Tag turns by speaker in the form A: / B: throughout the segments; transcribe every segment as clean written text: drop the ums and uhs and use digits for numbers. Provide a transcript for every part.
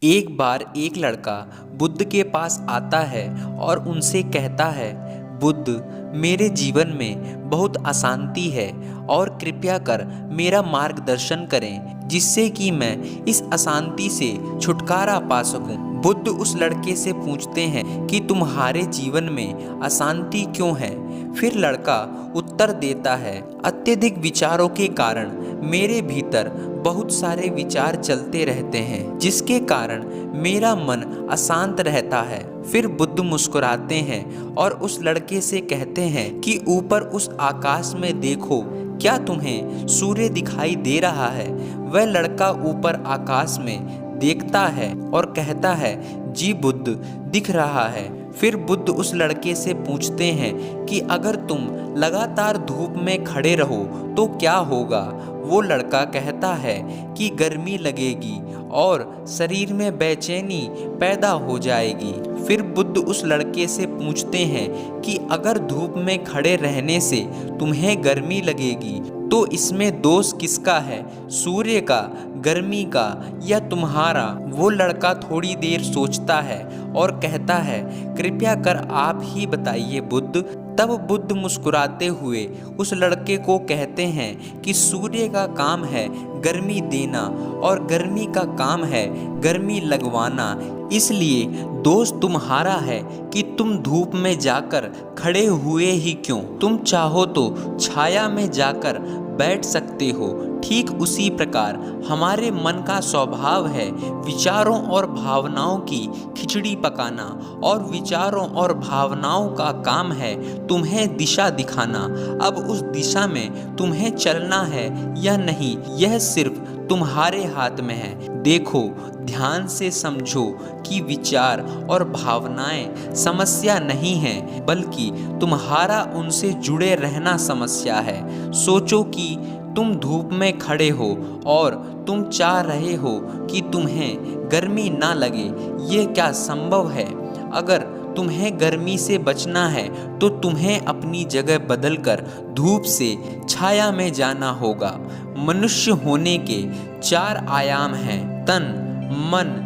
A: एक बार एक लड़का बुद्ध के पास आता है और उनसे कहता है, बुद्ध, मेरे जीवन में बहुत अशांति है और कृपया कर मेरा मार्गदर्शन करें जिससे कि मैं इस अशांति से छुटकारा पा सकूं। बुद्ध उस लड़के से पूछते हैं कि तुम्हारे जीवन में अशांति क्यों है। फिर लड़का उत्तर देता है, अत्यधिक विचारों के कारण मेरे भीतर बहुत सारे विचार चलते रहते हैं जिसके कारण मेरा मन अशांत रहता है। फिर बुद्ध मुस्कुराते हैं और उस लड़के से कहते हैं कि ऊपर उस आकाश में देखो, क्या तुम्हें सूर्य दिखाई दे रहा है। वह लड़का ऊपर आकाश में देखता है और कहता है, जी बुद्ध, दिख रहा है। फिर बुद्ध उस लड़के से पूछते हैं कि अगर तुम लगातार धूप में खड़े रहो तो क्या होगा। वो लड़का कहता है कि गर्मी लगेगी और शरीर में बेचैनी पैदा हो जाएगी। फिर बुद्ध उस लड़के से पूछते हैं कि अगर धूप में खड़े रहने से तुम्हें गर्मी लगेगी तो इसमें दोष किसका है, सूर्य का, गर्मी का या तुम्हारा। वो लड़का थोड़ी देर सोचता है और कहता है, कृपया कर आप ही बताइए बुद्ध। तब बुद्ध मुस्कुराते हुए उस लड़के को कहते हैं कि सूर्य का काम है गर्मी देना और गर्मी का काम है गर्मी लगवाना, इसलिए दोष तुम्हारा है कि तुम धूप में जाकर खड़े हुए ही क्यों। तुम चाहो तो छाया में जाकर बैठ सकते हो। ठीक उसी प्रकार हमारे मन का स्वभाव है विचारों और भावनाओं की खिचड़ी पकाना, और विचारों और भावनाओं का काम है तुम्हें दिशा दिखाना। अब उस दिशा में तुम्हें चलना है या नहीं, यह सिर्फ तुम्हारे हाथ में है। देखो, ध्यान से समझो कि विचार और भावनाएं समस्या नहीं है, बल्कि तुम्हारा उनसे जुड़े रहना समस्या है। सोचो कि तुम धूप में खड़े हो और तुम चाह रहे हो कि तुम्हें गर्मी ना लगे। ये क्या संभव है? अगर तुम्हें गर्मी से बचना है तो तुम्हें अपनी जगह बदलकर धूप से छाया में जाना होगा। मनुष्य होने के 4 आयाम हैं, तन, मन,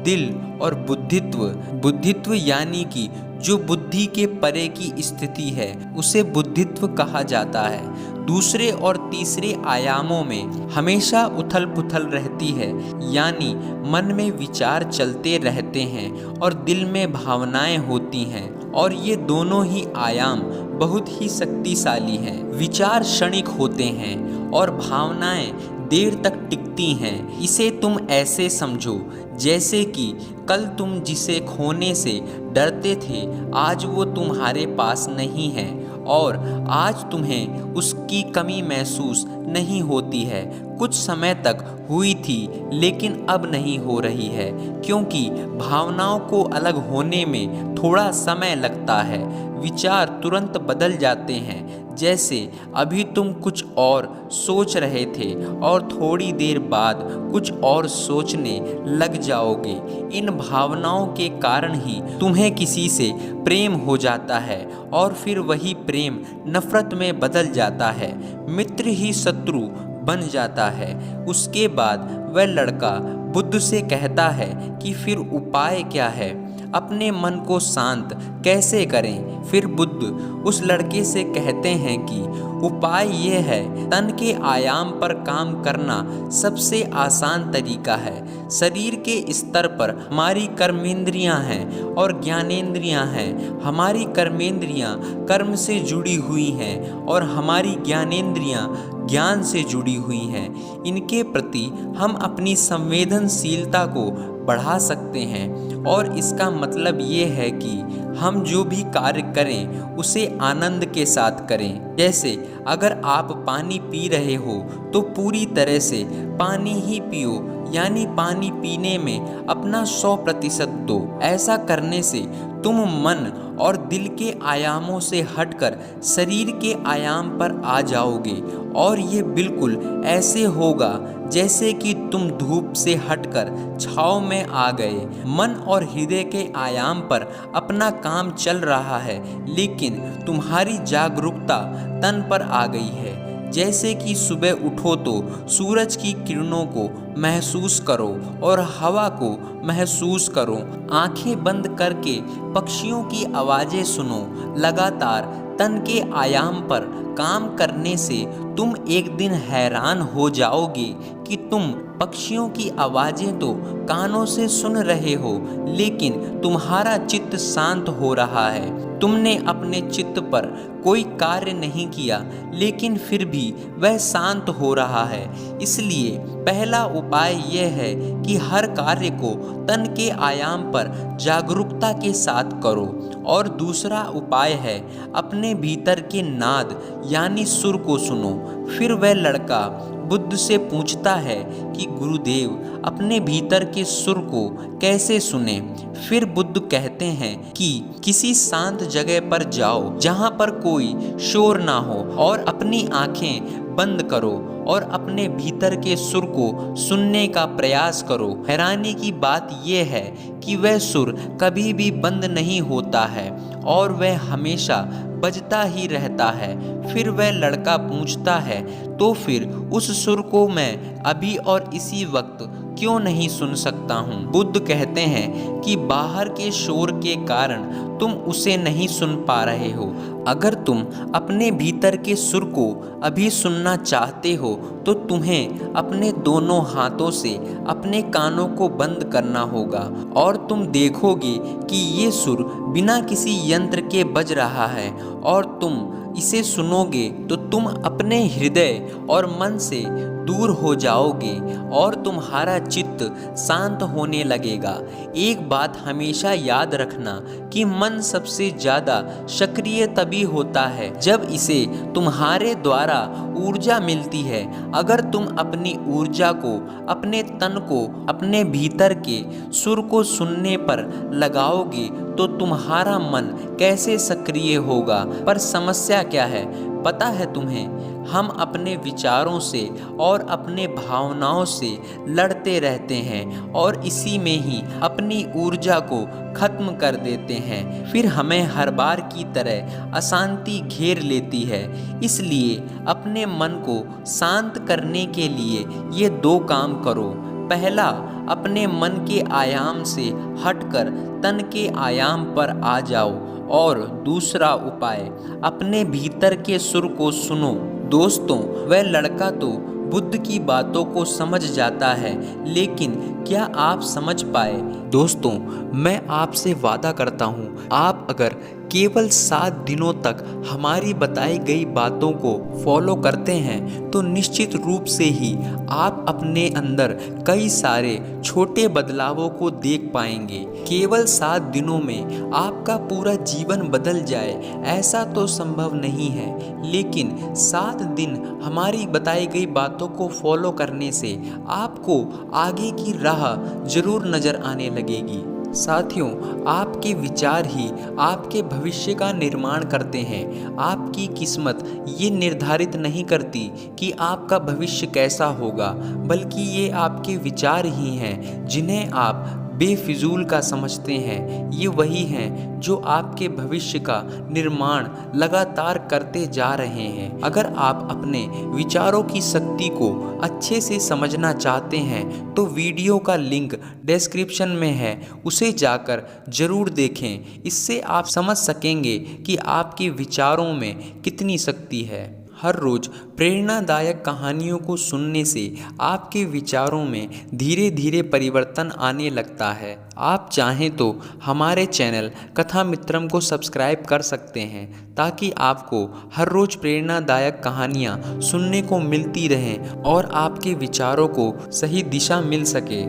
A: दिल और बुद्धित्व। बुद्धित्व यानी कि जो बुद्धि के परे की स्थिति है उसे बुद्धित्व कहा जाता है। दूसरे और तीसरे आयामों में हमेशा उथल पुथल रहती है, यानी मन में विचार चलते रहते हैं और दिल में भावनाएं होती हैं, और ये दोनों ही आयाम बहुत ही शक्तिशाली हैं। विचार क्षणिक होते हैं और भावनाएं देर तक टिकती हैं। इसे तुम ऐसे समझो जैसे कि कल तुम जिसे खोने से डरते थे आज वो तुम्हारे पास नहीं है, और आज तुम्हें उसकी कमी महसूस नहीं होती है। कुछ समय तक हुई थी लेकिन अब नहीं हो रही है, क्योंकि भावनाओं को अलग होने में थोड़ा समय लगता है। विचार तुरंत बदल जाते हैं, जैसे अभी तुम कुछ और सोच रहे थे और थोड़ी देर बाद कुछ और सोचने लग जाओगे। इन भावनाओं के कारण ही तुम्हें किसी से प्रेम हो जाता है और फिर वही प्रेम नफरत में बदल जाता है, मित्र ही शत्रु बन जाता है। उसके बाद वह लड़का बुद्ध से कहता है कि फिर उपाय क्या है, अपने मन को शांत कैसे करें। फिर बुद्ध उस लड़के से कहते हैं कि उपाय ये है, तन के आयाम पर काम करना सबसे आसान तरीका है। शरीर के स्तर पर हमारी कर्मेंद्रियां हैं और ज्ञानेंद्रियां हैं। हमारी कर्मेंद्रियां कर्म से जुड़ी हुई हैं और हमारी ज्ञानेंद्रियां ज्ञान से जुड़ी हुई हैं। इनके प्रति हम अपनी संवेदनशीलता को बढ़ा सकते हैं, और इसका मतलब ये है कि हम जो भी कार्य करें उसे आनंद के साथ करें। जैसे अगर आप पानी पी रहे हो तो पूरी तरह से पानी ही पियो, यानी पानी पीने में अपना 100% दो। ऐसा करने से तुम मन और दिल के आयामों से हटकर शरीर के आयाम पर आ जाओगे, और ये बिल्कुल ऐसे होगा जैसे कि तुम धूप से हटकर छांव में आ गए। मन और हृदय के आयाम पर अपना काम चल रहा है, लेकिन तुम्हारी जागरूकता तन पर आ गई है। जैसे कि सुबह उठो तो सूरज की किरणों को महसूस करो और हवा को महसूस करो। आंखें बंद करके पक्षियों की आवाज़ें सुनो। लगातार तन के आयाम पर काम करने से तुम एक दिन हैरान हो जाओगे कि तुम पक्षियों की आवाज़ें तो कानों से सुन रहे हो, लेकिन तुम्हारा चित्त शांत हो रहा है। तुमने अपने चित्त पर कोई कार्य नहीं किया, लेकिन फिर भी वह शांत हो रहा है। इसलिए पहला उपाय यह है कि हर कार्य को तन के आयाम पर जागरूकता के साथ करो। और दूसरा उपाय है अपने भीतर के नाद यानी सुर को सुनो। फिर वह लड़का बुद्ध से पूछता है कि गुरुदेव अपने भीतर के सुर को कैसे सुने। फिर बुद्ध कहते हैं कि किसी शांत जगह पर जाओ जहाँ पर कोई शोर ना हो और अपनी आंखें बंद करो और अपने भीतर के सुर को सुनने का प्रयास करो। हैरानी की बात यह है कि वह सुर कभी भी बंद नहीं होता है और वह हमेशा बजता ही रहता है। फिर वह लड़का पूछता है, तो फिर उस सुर को मैं अभी और इसी वक्त क्यों नहीं सुन सकता हूँ? बुद्ध कहते हैं कि बाहर के शोर के कारण तुम उसे नहीं सुन पा रहे हो। अगर तुम अपने भीतर के सुर को अभी सुनना चाहते हो तो तुम्हें अपने दोनों हाथों से अपने कानों को बंद करना होगा और तुम देखोगे कि ये सुर बिना किसी यंत्र के बज रहा है और तुम इसे सुनोगे तो तुम अपने हृदय और मन से दूर हो जाओगे और तुम्हारा चित्त शांत होने लगेगा। एक बात हमेशा याद रखना कि मन सबसे ज़्यादा सक्रिय तभी होता है जब इसे तुम्हारे द्वारा ऊर्जा मिलती है। अगर तुम अपनी ऊर्जा को, अपने तन को, अपने भीतर के सुर को सुनने पर लगाओगे तो तुम्हारा मन कैसे सक्रिय होगा। पर समस्या क्या है पता है तुम्हें? हम अपने विचारों से और अपने भावनाओं से लड़ते रहते हैं और इसी में ही अपनी ऊर्जा को खत्म कर देते हैं। फिर हमें हर बार की तरह अशांति घेर लेती है। इसलिए अपने मन को शांत करने के लिए ये दो काम करो। पहला, अपने मन के आयाम से हटकर तन के आयाम पर आ जाओ और दूसरा उपाय, अपने भीतर के सुर को सुनो। दोस्तों, वह लड़का तो बुद्ध की बातों को समझ जाता है, लेकिन क्या आप समझ पाए? दोस्तों, मैं आपसे वादा करता हूँ, आप अगर केवल 7 दिनों तक हमारी बताई गई बातों को फॉलो करते हैं तो निश्चित रूप से ही आप अपने अंदर कई सारे छोटे बदलावों को देख पाएंगे। केवल 7 दिनों में आपका पूरा जीवन बदल जाए ऐसा तो संभव नहीं है, लेकिन 7 दिन हमारी बताई गई बातों को फॉलो करने से आपको आगे की राह जरूर नज़र आने लगेगी। साथियों, आपके विचार ही आपके भविष्य का निर्माण करते हैं। आपकी किस्मत ये निर्धारित नहीं करती कि आपका भविष्य कैसा होगा, बल्कि ये आपके विचार ही हैं जिन्हें आप बेफिजूल का समझते हैं। ये वही हैं जो आपके भविष्य का निर्माण लगातार करते जा रहे हैं। अगर आप अपने विचारों की शक्ति को अच्छे से समझना चाहते हैं तो वीडियो का लिंक डिस्क्रिप्शन में है, उसे जाकर ज़रूर देखें। इससे आप समझ सकेंगे कि आपके विचारों में कितनी शक्ति है। हर रोज़ प्रेरणादायक कहानियों को सुनने से आपके विचारों में धीरे धीरे परिवर्तन आने लगता है। आप चाहें तो हमारे चैनल कथा मित्रम को सब्सक्राइब कर सकते हैं ताकि आपको हर रोज़ प्रेरणादायक कहानियाँ सुनने को मिलती रहें और आपके विचारों को सही दिशा मिल सके।